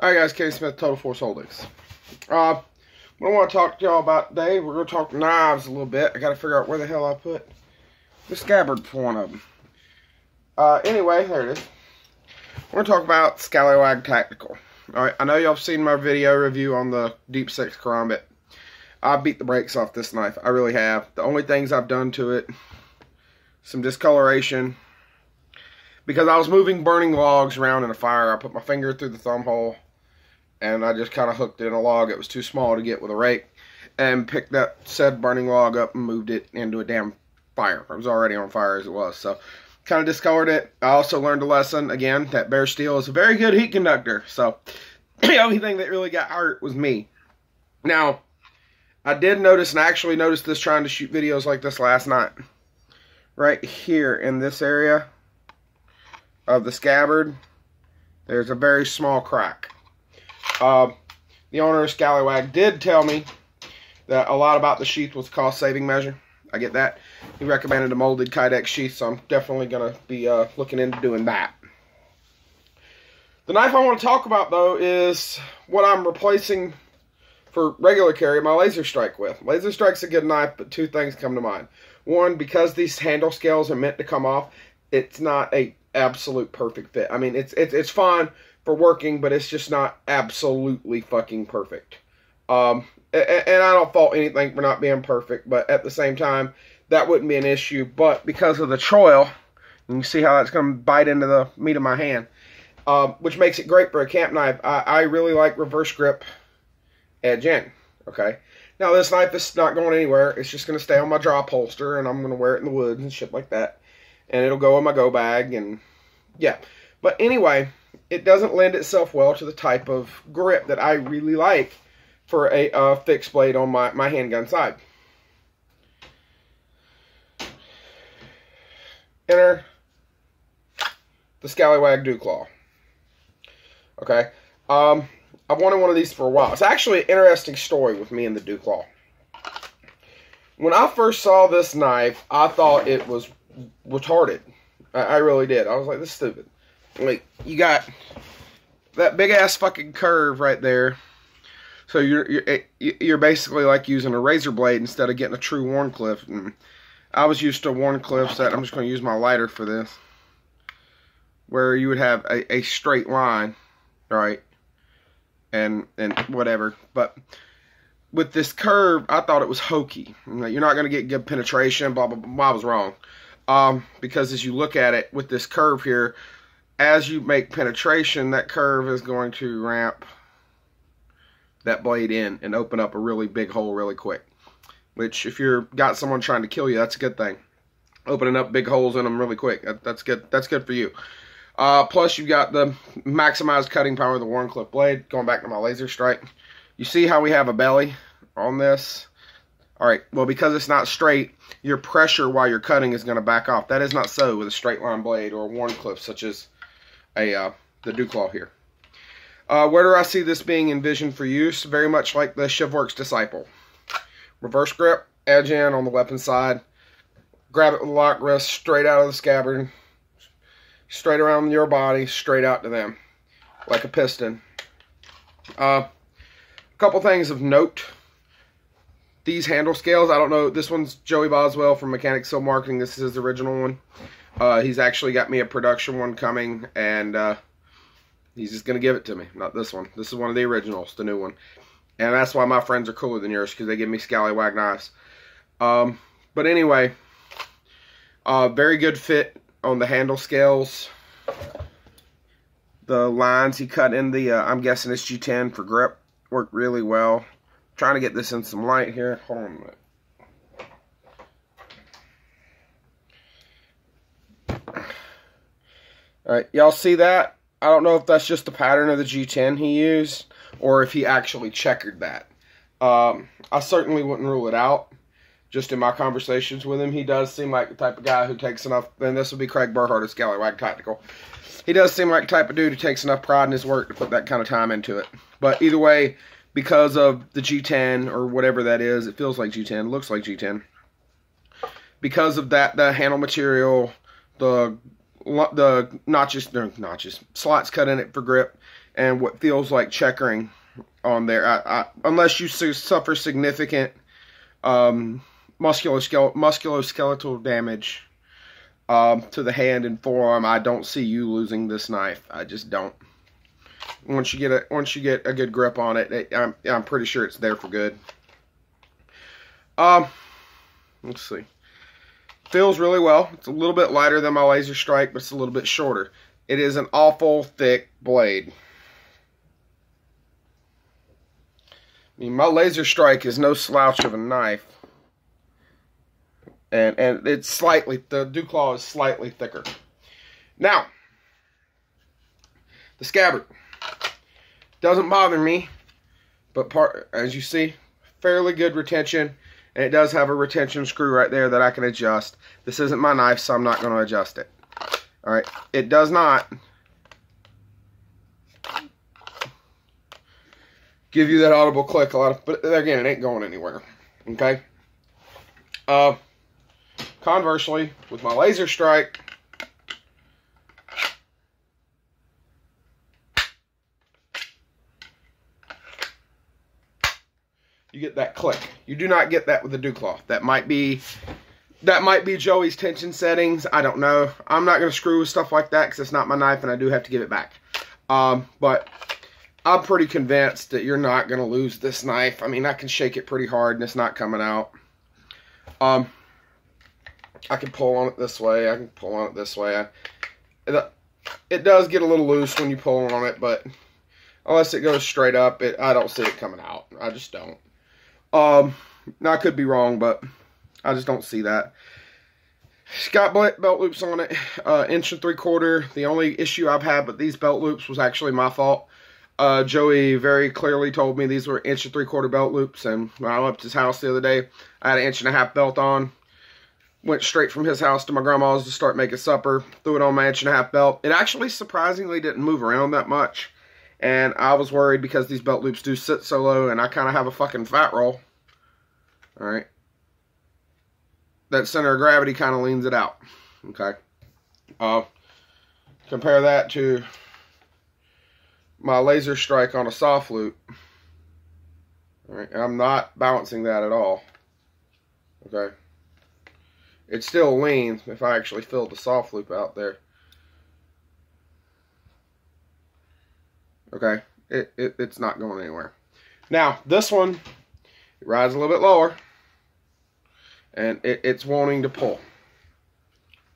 Alright guys, Kenny Smith, Total Force Holdings. What I want to talk to y'all about today, we're going to talk knives a little bit. I got to figure out where the hell I put the scabbard for one of them. Anyway, there it is. We're going to talk about Skallywag Tactical. Alright, I know y'all have seen my video review on the Deep 6 Karambit. I beat the brakes off this knife. I really have. The only things I've done to it, some discoloration. Because I was moving burning logs around in a fire, I put my finger through the thumb hole. And I just kind of hooked it in a log. It was too small to get with a rake. And picked that said burning log up and moved it into a damn fire. It was already on fire as it was. So, kind of discolored it. I also learned a lesson, again, that bare steel is a very good heat conductor. So, the only thing that really got hurt was me. Now, I did notice, and I actually noticed this trying to shoot videos like this last night. Right here in this area of the scabbard, there's a very small crack. The owner of Skallywag did tell me that a lot about the sheath was a cost-saving measure. I get that. He recommended a molded Kydex sheath, so I'm definitely going to be looking into doing that. The knife I want to talk about, though, is what I'm replacing for regular carry my laser strike with. Laser strike's a good knife, but two things come to mind. One, because these handle scales are meant to come off, it's not a absolute perfect fit. I mean, it's fine for working, but it's just not absolutely fucking perfect. And I don't fault anything for not being perfect, but at the same time, that wouldn't be an issue. But because of the choil, you can see how that's going to bite into the meat of my hand, which makes it great for a camp knife. I really like reverse grip edge in. Okay, now this knife is not going anywhere. It's just going to stay on my drop holster, and I'm going to wear it in the woods and shit like that. And it'll go in my go bag, and yeah. But anyway, it doesn't lend itself well to the type of grip that I really like for a fixed blade on my handgun side. Enter the Skallywag Duclaw. Okay. I've wanted one of these for a while. It's actually an interesting story with me and the Duclaw. When I first saw this knife, I thought it was retarded. I really did. I was like, this is stupid. Like, you got that big ass fucking curve right there. So you're basically like using a razor blade instead of getting a true Warncliffe. And I was used to Warncliffes that I'm just going to use my lighter for this, where you would have a straight line, right? And whatever. But with this curve, I thought it was hokey. You're not going to get good penetration. Blah blah blah. I was wrong. Because as you look at it with this curve here, as you make penetration, that curve is going to ramp that blade in and open up a really big hole really quick. Which, if you've got someone trying to kill you, that's a good thing. Opening up big holes in them really quick. That's good. That's good for you. Plus, you've got the maximized cutting power of the Warncliffe blade. Going back to my laser strike. You see how we have a belly on this? Alright, well, because it's not straight, your pressure while you're cutting is going to back off. That is not so with a straight line blade or a Warncliffe, such as the Duclaw here. Where do I see this being envisioned for use? Very much like the Shivworks Disciple. Reverse grip, edge in on the weapon side. Grab it with a lock wrist, straight out of the scabbard. Straight around your body, straight out to them. Like a piston. A couple things of note. These handle scales, I don't know, this one's Joey Boswell from Mechanic Seal Marketing. This is his original one. He's actually got me a production one coming, and he's just going to give it to me. Not this one. This is one of the originals, the new one. And that's why my friends are cooler than yours, because they give me Skallywag knives. But anyway, very good fit on the handle scales. The lines he cut in the, I'm guessing it's G10 for grip, work really well. Trying to get this in some light here. Hold on a minute. Alright, y'all see that? I don't know if that's just the pattern of the G10 he used, or if he actually checkered that. I certainly wouldn't rule it out. Just in my conversations with him, he does seem like the type of guy who takes enough, and this will be Craig Burhart of Skallywag Tactical. He does seem like the type of dude who takes enough pride in his work to put that kind of time into it. But either way, because of the G10 or whatever that is, it feels like G10, looks like G10. Because of that, the handle material, the notches, slots cut in it for grip, and what feels like checkering on there. Unless you suffer significant musculoskeletal damage to the hand and forearm, I don't see you losing this knife. I just don't. Once you get a good grip on it, I'm pretty sure it's there for good. Let's see. Feels really well. It's a little bit lighter than my Laser Strike, but it's a little bit shorter. It is an awful thick blade. I mean, my Laser Strike is no slouch of a knife. And it's slightly, the Duclaw is slightly thicker. Now, the scabbard doesn't bother me, but as you see, fairly good retention. And it does have a retention screw right there that I can adjust. This isn't my knife, so I'm not going to adjust it. Alright, it does not give you that audible click but again, it ain't going anywhere. Okay? Conversely, with my Laser Strike, you get that click. You do not get that with the Duclaw. That might be Joey's tension settings. I don't know. I'm not going to screw with stuff like that because it's not my knife and I do have to give it back. But I'm pretty convinced that you're not going to lose this knife. I mean, I can shake it pretty hard and it's not coming out. I can pull on it this way. I can pull on it this way. It does get a little loose when you pull on it, but unless it goes straight up, I don't see it coming out. I just don't. Now I could be wrong, but I just don't see that. It's got belt loops on it, 1 3/4 inch. The only issue I've had with these belt loops was actually my fault. Joey very clearly told me these were 1 3/4 inch belt loops, and when I left his house the other day, I had an 1.5 inch belt on. Went straight from his house to my grandma's to start making supper. Threw it on my 1.5 inch belt. It actually surprisingly didn't move around that much. And I was worried because these belt loops do sit so low and I kind of have a fucking fat roll. Alright. That center of gravity kind of leans it out. Okay. Compare that to my Laser Strike on a soft loop. Alright. I'm not balancing that at all. Okay. It still leans if I actually fill the soft loop out there. Okay, it's not going anywhere. Now, this one, it rides a little bit lower, and it's wanting to pull.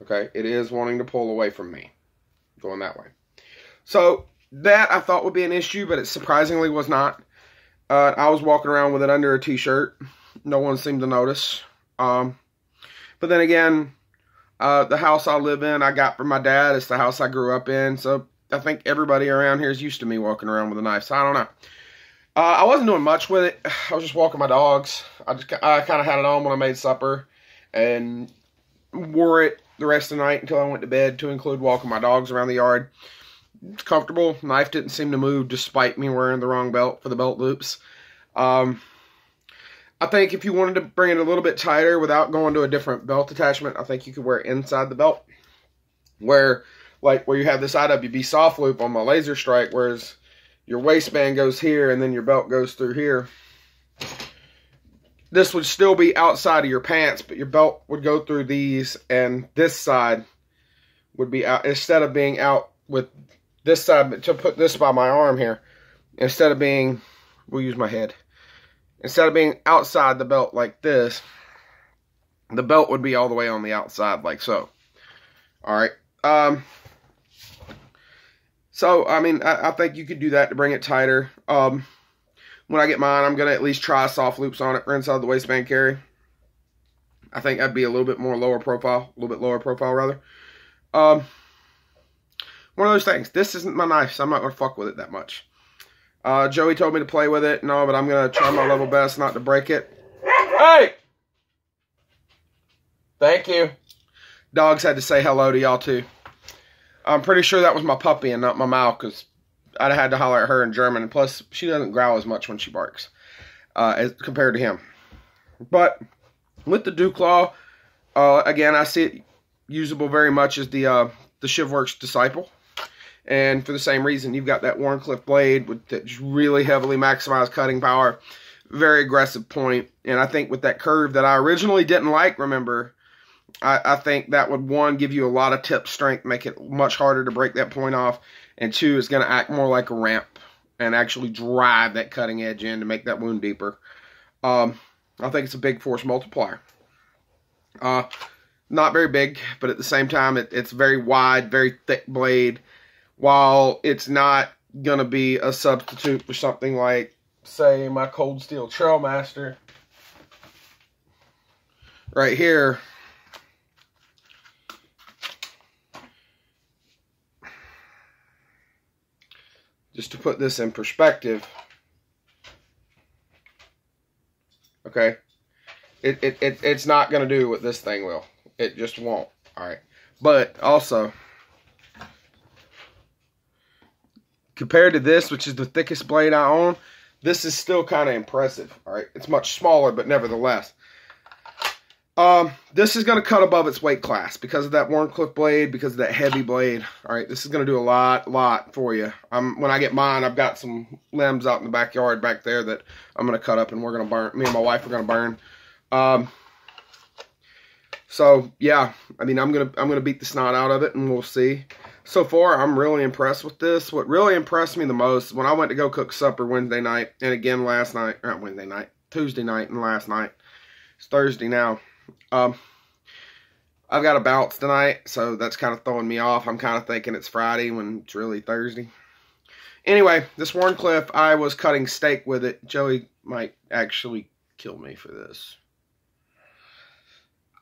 Okay, it is wanting to pull away from me, going that way. So, that I thought would be an issue, but it surprisingly was not. I was walking around with it under a t-shirt. No one seemed to notice. But then again, the house I live in, I got from my dad. It's the house I grew up in, so I think everybody around here is used to me walking around with a knife, so I don't know. I wasn't doing much with it. I was just walking my dogs. I kind of had it on when I made supper and wore it the rest of the night until I went to bed, to include walking my dogs around the yard. It's comfortable. Knife didn't seem to move despite me wearing the wrong belt for the belt loops. I think if you wanted to bring it a little bit tighter without going to a different belt attachment, I think you could wear it inside the belt. Where you have this IWB soft loop on my Laser Strike, whereas your waistband goes here and then your belt goes through here. This would still be outside of your pants, but your belt would go through these, and this side would be out. Instead of being out with this side, to put this by my arm here, instead of being, we'll use my head. Instead of being outside the belt like this, the belt would be all the way on the outside like so. Alright. So, I mean, I think you could do that to bring it tighter. When I get mine, I'm going to at least try soft loops on it for inside the waistband carry. I think that'd be a little bit more lower profile. A little bit lower profile, rather. One of those things. This isn't my knife, so I'm not going to fuck with it that much. Joey told me to play with it. No, but I'm going to try my level best not to break it. Hey! Thank you. Dogs had to say hello to y'all, too. I'm pretty sure that was my puppy and not my mouth, because I'd have had to holler at her in German. And plus, she doesn't growl as much when she barks as compared to him. But with the Duclaw, again, I see it usable very much as the Shivworks Disciple. And for the same reason, you've got that Wharncliffe blade with that really heavily maximized cutting power. Very aggressive point. And I think with that curve that I originally didn't like, remember, I think that would, one, give you a lot of tip strength, make it much harder to break that point off. And two, it's going to act more like a ramp and actually drive that cutting edge in to make that wound deeper. I think it's a big force multiplier. Not very big, but at the same time, it's very wide, very thick blade. While it's not going to be a substitute for something like, say, my Cold Steel Trailmaster right here. Just to put this in perspective, okay, it's not going to do what this thing will. It just won't. All right, but also compared to this, which is the thickest blade I own, this is still kind of impressive. All right, it's much smaller, but nevertheless, this is going to cut above its weight class because of that Wharncliffe blade, because of that heavy blade. All right, this is going to do a lot for you. When I get mine, I've got some limbs out in the backyard back there that I'm going to cut up, and we're going to burn. Me and my wife are going to burn. So yeah, I mean, I'm gonna beat the snot out of it, and we'll see. So far, I'm really impressed with this. What really impressed me the most, when I went to go cook supper Wednesday night, and again last night, not Wednesday night, Tuesday night and last night. It's Thursday now. I've got a bounce tonight, so that's kind of throwing me off. I'm kind of thinking it's Friday when it's really Thursday. Anyway, this Wharncliffe, I was cutting steak with it. Joey might actually kill me for this.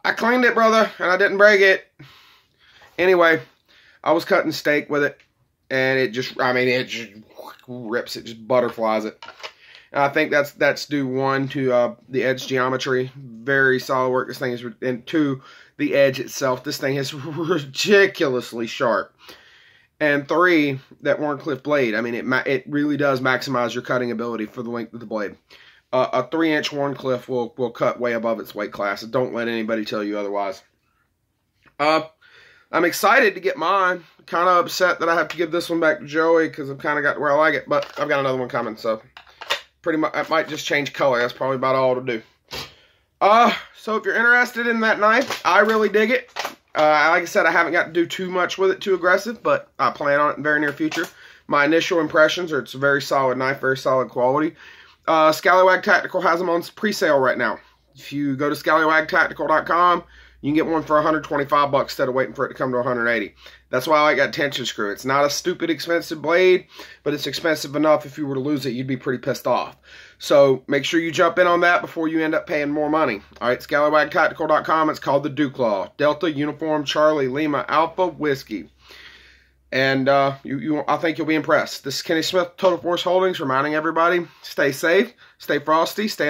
I cleaned it, brother, and I didn't break it. Anyway, I was cutting steak with it, and it just, I mean, it just rips it, just butterflies it. And I think that's due, one, to the edge geometry. Very solid work. This thing is, and two, the edge itself. This thing is ridiculously sharp. And three, that Wharncliffe blade. I mean, it really does maximize your cutting ability for the length of the blade. A 3-inch Wharncliffe will cut way above its weight class. Don't let anybody tell you otherwise. I'm excited to get mine. Kind of upset that I have to give this one back to Joey because I've kind of got to where I like it. But I've got another one coming, so pretty much I might just change color. That's probably about all to do. So if you're interested in that knife, I really dig it. Like I said, I haven't got to do too much with it, too aggressive, but I plan on it in the very near future. My initial impressions are it's a very solid knife, very solid quality. Skallywag Tactical has them on pre-sale right now. If you go to skallywagtactical.com, you can get one for $125 instead of waiting for it to come to $180. That's why I like that tension screw. It's not a stupid expensive blade, but it's expensive enough if you were to lose it, you'd be pretty pissed off. So make sure you jump in on that before you end up paying more money. All right, skallywagtactical.com. It's called the Duclaw. Delta Uniform Charlie Lima Alpha Whiskey. And I think you'll be impressed. This is Kenny Smith, Total Force Holdings, reminding everybody, stay safe, stay frosty, stay